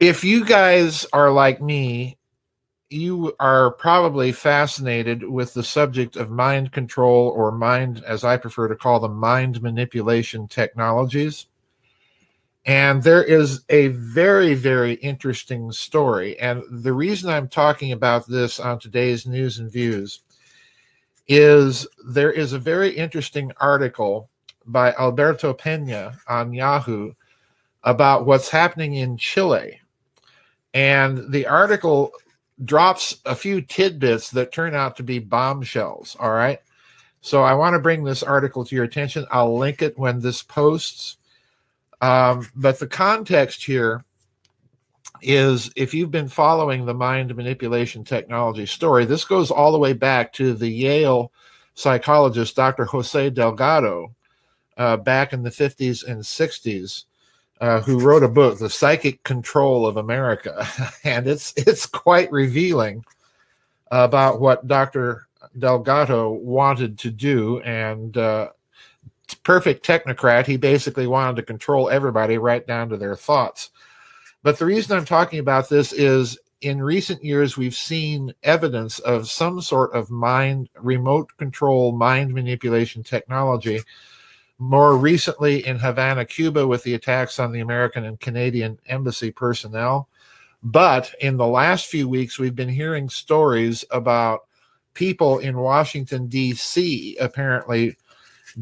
If you guys are like me, you are probably fascinated with the subject of mind control, or mind, as I prefer to call them, mind manipulation technologies. And there is a very, very interesting story. And the reason I'm talking about this on today's News and Views is there is a very interesting article by Alberto Pena on Yahoo about what's happening in Chile. And the article drops a few tidbits that turn out to be bombshells, all right? So I want to bring this article to your attention. I'll link it when this posts. But the context here is, if you've been following the mind manipulation technology story, this goes all the way back to the Yale psychologist, Dr. José Delgado, back in the 50s and 60s, who wrote a book, The Psychic Control of America. And it's quite revealing about what Dr. Delgado wanted to do. And perfect technocrat, he basically wanted to control everybody right down to their thoughts. But the reason I'm talking about this is, in recent years, we've seen evidence of some sort of remote control, mind manipulation technology. More recently in Havana, Cuba, with the attacks on the American and Canadian embassy personnel. But in the last few weeks, we've been hearing stories about people in Washington, D.C., apparently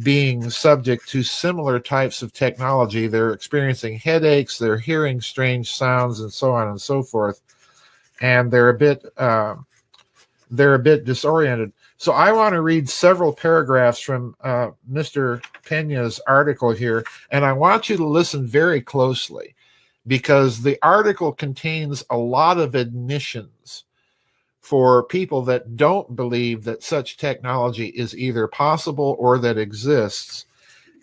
being subject to similar types of technology. They're experiencing headaches, they're hearing strange sounds, and so on and so forth. And they're a bit disoriented. So I want to read several paragraphs from Mr. Pena's article here, and I want you to listen very closely, because the article contains a lot of admissions for people that don't believe that such technology is either possible or that exists.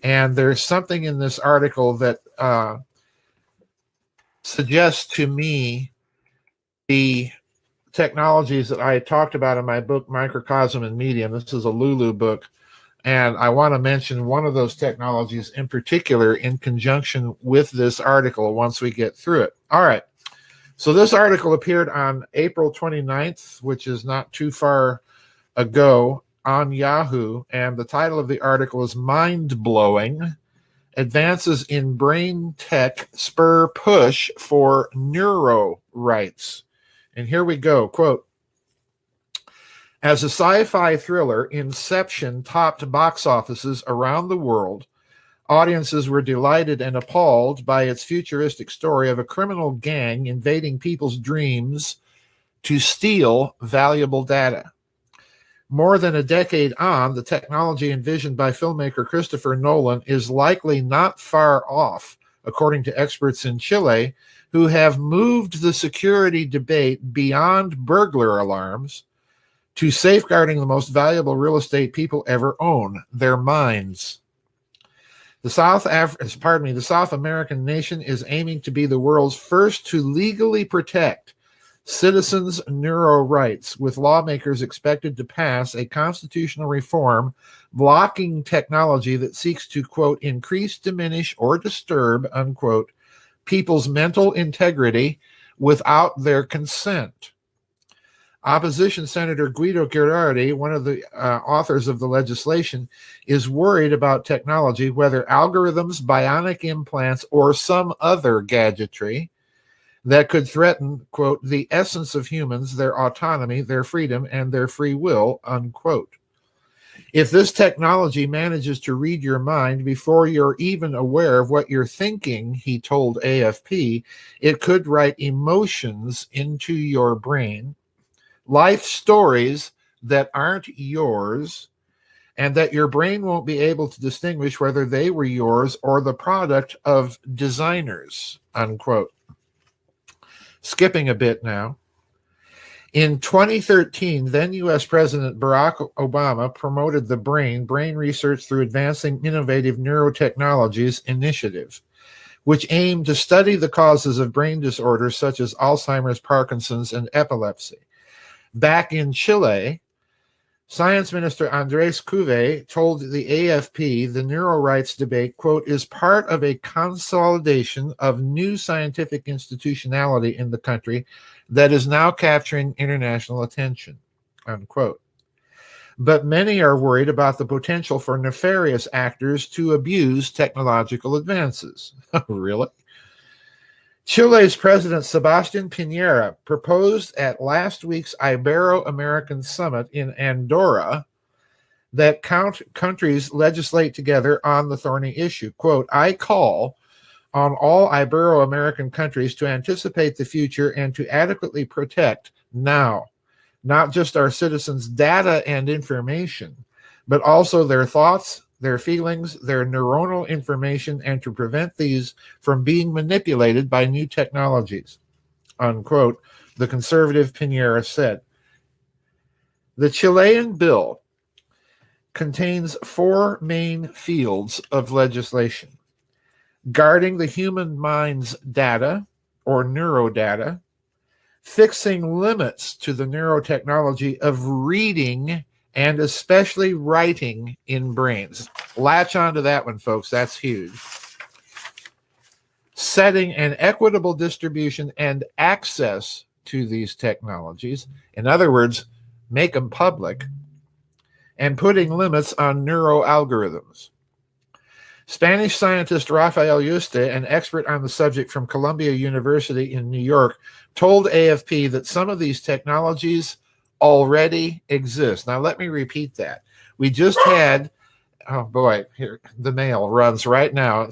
And there's something in this article that suggests to me the technologies that I talked about in my book, Microcosm and Medium. This is a Lulu book, and I want to mention one of those technologies in particular in conjunction with this article once we get through it. All right. So this article appeared on April 29th, which is not too far ago, on Yahoo, and the title of the article is Mind-Blowing: Advances in Brain Tech Spur Push for Neuro-Rights. And here we go, quote, "As a sci-fi thriller, Inception topped box offices around the world. Audiences were delighted and appalled by its futuristic story of a criminal gang invading people's dreams to steal valuable data. More than a decade on, the technology envisioned by filmmaker Christopher Nolan is likely not far off, according to experts in Chile, who have moved the security debate beyond burglar alarms to safeguarding the most valuable real estate people ever own, their minds. The South American nation is aiming to be the world's first to legally protect citizens' neuro rights, with lawmakers expected to pass a constitutional reform blocking technology that seeks to, quote, increase, diminish, or disturb, unquote, people's mental integrity without their consent. Opposition Senator Guido Girardi, one of the authors of the legislation, is worried about technology, whether algorithms, bionic implants, or some other gadgetry that could threaten, quote, the essence of humans, their autonomy, their freedom, and their free will, unquote. If this technology manages to read your mind before you're even aware of what you're thinking," he told AFP, "it could write emotions into your brain, life stories that aren't yours, and that your brain won't be able to distinguish whether they were yours or the product of designers," unquote. Skipping a bit now. In 2013, then U.S. President Barack Obama promoted the brain research through Advancing Innovative Neurotechnologies Initiative, which aimed to study the causes of brain disorders such as Alzheimer's, Parkinson's, and epilepsy. Back in Chile, Science Minister Andres Couve told the AFP the Neuro-Rights debate, quote, is part of a consolidation of new scientific institutionality in the country that is now capturing international attention, unquote. But many are worried about the potential for nefarious actors to abuse technological advances. Really? Chile's President Sebastián Piñera proposed at last week's Ibero-American Summit in Andorra that countries legislate together on the thorny issue. Quote, I call on all Ibero-American countries to anticipate the future and to adequately protect now, not just our citizens' data and information, but also their thoughts, their feelings, their neuronal information, and to prevent these from being manipulated by new technologies, unquote, the conservative Piñera said. The Chilean bill contains 4 main fields of legislation: guarding the human mind's data, or neurodata, fixing limits to the neurotechnology of reading and especially writing in brains. Latch onto that one, folks. That's huge. Setting an equitable distribution and access to these technologies. In other words, make them public. And putting limits on neuroalgorithms. Spanish scientist Rafael Yuste, an expert on the subject from Columbia University in New York, told AFP that some of these technologies already exist. Now, let me repeat that. We just had, oh boy, here, the mail runs right now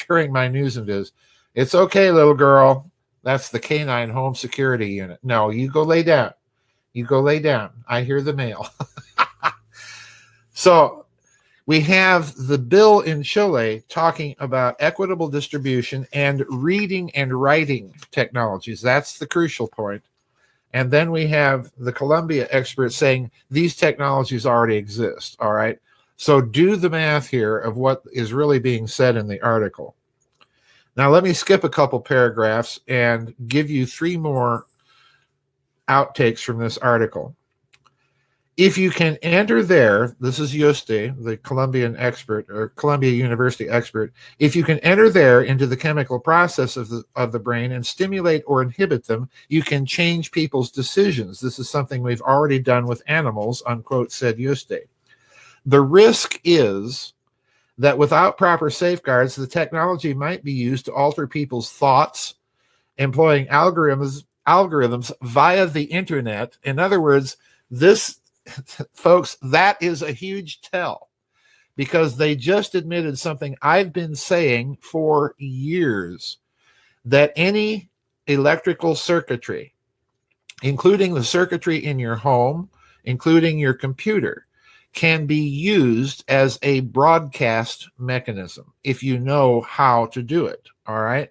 during my news and viz. It's okay, little girl. That's the canine home security unit. No, you go lay down. You go lay down. I hear the mail. So we have the bill in Chile talking about equitable distribution and reading and writing technologies. That's the crucial point. And then we have the Columbia experts saying these technologies already exist, all right? So do the math here of what is really being said in the article. Now, let me skip a couple paragraphs and give you 3 more outtakes from this article. If you can enter there, this is Yuste, the Colombian expert, or Columbia University expert, if you can enter there into the chemical process of the brain and stimulate or inhibit them, you can change people's decisions. This is something we've already done with animals, unquote, said Yuste. The risk is that without proper safeguards, the technology might be used to alter people's thoughts, employing algorithms via the internet. In other words, this, folks, that is a huge tell, because they just admitted something I've been saying for years, that any electrical circuitry, including the circuitry in your home, including your computer, can be used as a broadcast mechanism if you know how to do it, all right?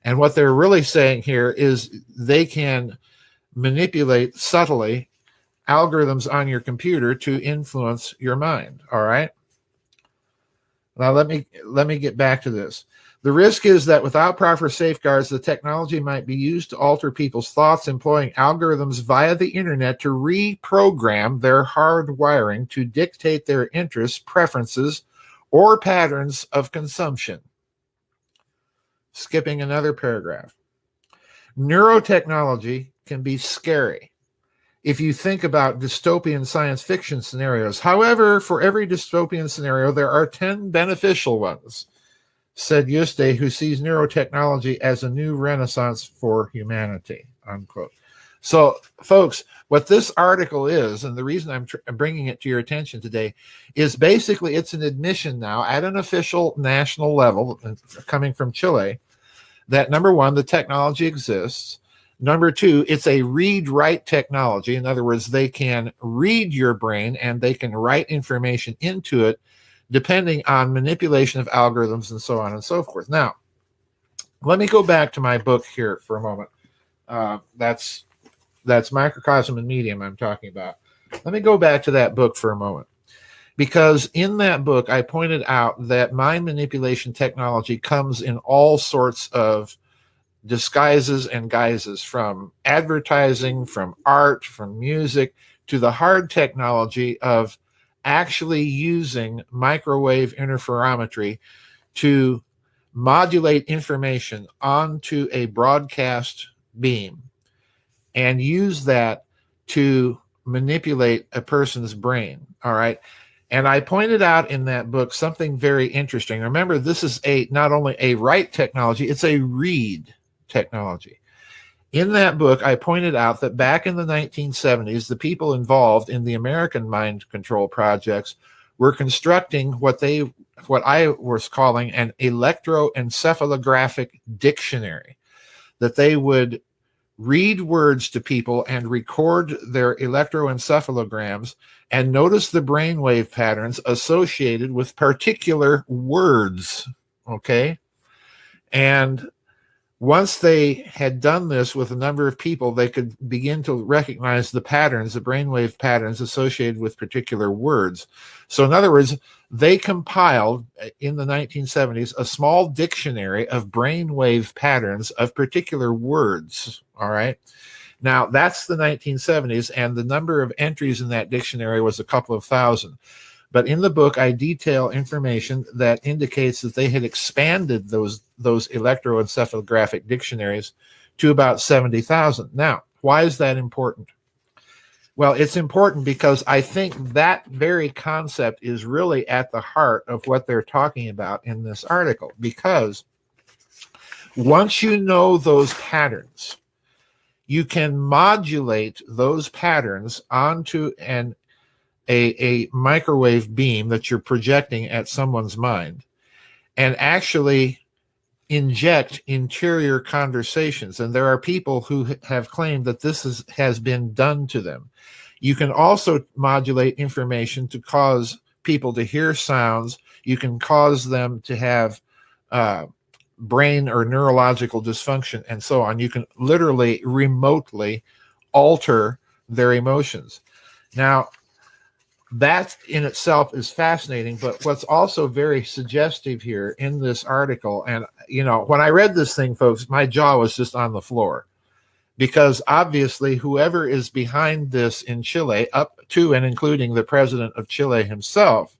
And what they're really saying here is they can manipulate subtly algorithms on your computer to influence your mind, all right? Now let me get back to this. The risk is that without proper safeguards, the technology might be used to alter people's thoughts, employing algorithms via the internet to reprogram their hard wiring to dictate their interests, preferences, or patterns of consumption. Skipping another paragraph. Neurotechnology can be scary if you think about dystopian science fiction scenarios. However, for every dystopian scenario, there are 10 beneficial ones, said Yuste, who sees neurotechnology as a new renaissance for humanity, unquote. So, folks, what this article is, and the reason I'm bringing it to your attention today, is basically it's an admission now at an official national level, coming from Chile, that number one, the technology exists. Number two, it's a read-write technology. In other words, they can read your brain and they can write information into it depending on manipulation of algorithms and so on and so forth. Now, let me go back to my book here for a moment. That's Microcosm and Medium I'm talking about. Let me go back to that book for a moment, because in that book, I pointed out that mind manipulation technology comes in all sorts of disguises and guises, from advertising, from art, from music, to the hard technology of actually using microwave interferometry to modulate information onto a broadcast beam and use that to manipulate a person's brain. All right. And I pointed out in that book something very interesting. Remember, this is not only a write technology, it's a read technology. In that book, I pointed out that back in the 1970s, the people involved in the American mind control projects were constructing what I was calling an electroencephalographic dictionary, that they would read words to people and record their electroencephalograms and notice the brainwave patterns associated with particular words. Okay. And once they had done this with a number of people, they could begin to recognize the patterns, the brainwave patterns associated with particular words. So in other words, they compiled in the 1970s a small dictionary of brainwave patterns of particular words. All right. Now that's the 1970s, and the number of entries in that dictionary was a couple of thousand. But in the book, I detail information that indicates that they had expanded those electroencephalographic dictionaries to about 70,000. Now, why is that important? Well, it's important because I think that very concept is really at the heart of what they're talking about in this article. Because once you know those patterns, you can modulate those patterns onto a microwave beam that you're projecting at someone's mind and actually inject interior conversations. And there are people who have claimed that this has been done to them. You can also modulate information to cause people to hear sounds. You can cause them to have brain or neurological dysfunction and so on. You can literally remotely alter their emotions. Now, that in itself is fascinating, but what's also very suggestive here in this article, and when I read this thing, folks, my jaw was just on the floor, because obviously whoever is behind this in Chile, up to and including the president of Chile himself,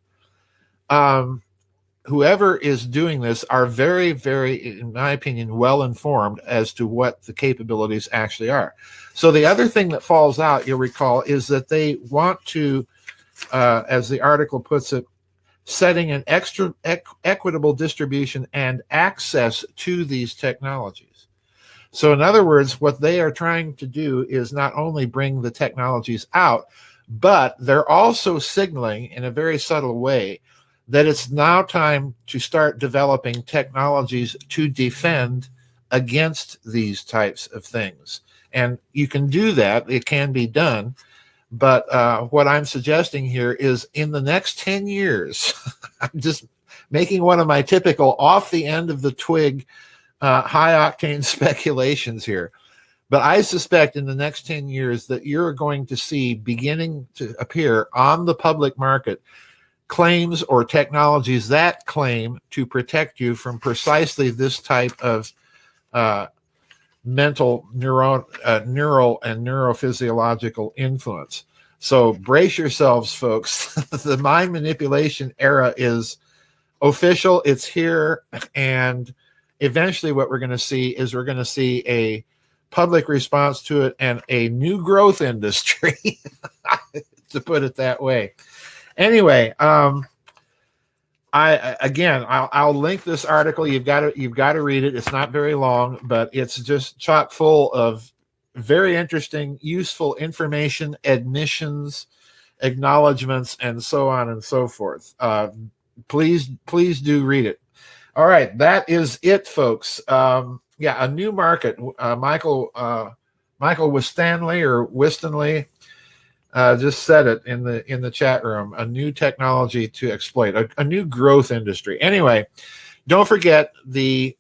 whoever is doing this are very, very, in my opinion, well informed as to what the capabilities actually are. So the other thing that falls out, you'll recall, is that they want to, as the article puts it, setting an equitable distribution and access to these technologies. So in other words, what they are trying to do is not only bring the technologies out, but they're also signaling in a very subtle way that it's now time to start developing technologies to defend against these types of things. And you can do that. It can be done. But what I'm suggesting here is in the next 10 years, I'm just making one of my typical off the end of the twig, high octane speculations here. But I suspect in the next 10 years that you're going to see beginning to appear on the public market claims or technologies that claim to protect you from precisely this type of mental, neural, and neurophysiological influence. So brace yourselves, folks. The mind manipulation era is official. It's here. And eventually what we're going to see is we're going to see a public response to it and a new growth industry, to put it that way. Anyway, I'll link this article. You've got to read it. It's not very long, but it's just chock full of very interesting, useful information, admissions, acknowledgments, and so on and so forth. Please do read it. All right, that is it, folks. A new market. Michael Wistonley just said it in the chat room. A new technology to exploit, a new growth industry. Anyway, don't forget the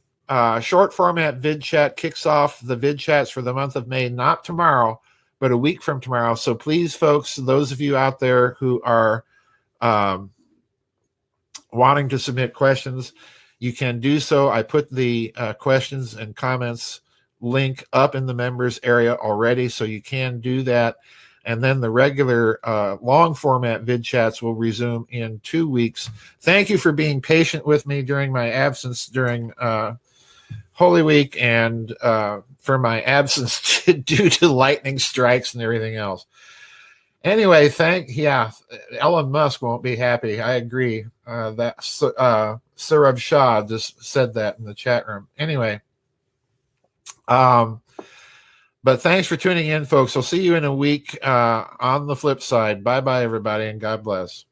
short format vid chat kicks off the vid chats for the month of May, not tomorrow, but a week from tomorrow. So please, folks, those of you out there who are wanting to submit questions, you can do so. I put the questions and comments link up in the members area already, so you can do that. And then the regular long format vid chats will resume in 2 weeks. Thank you for being patient with me during my absence during Holy Week and for my absence due to lightning strikes and everything else. Anyway, Elon Musk won't be happy. I agree. That Surav Shah just said that in the chat room. Anyway, but thanks for tuning in, folks. I'll see you in a week on the flip side. Bye-bye, everybody, and God bless.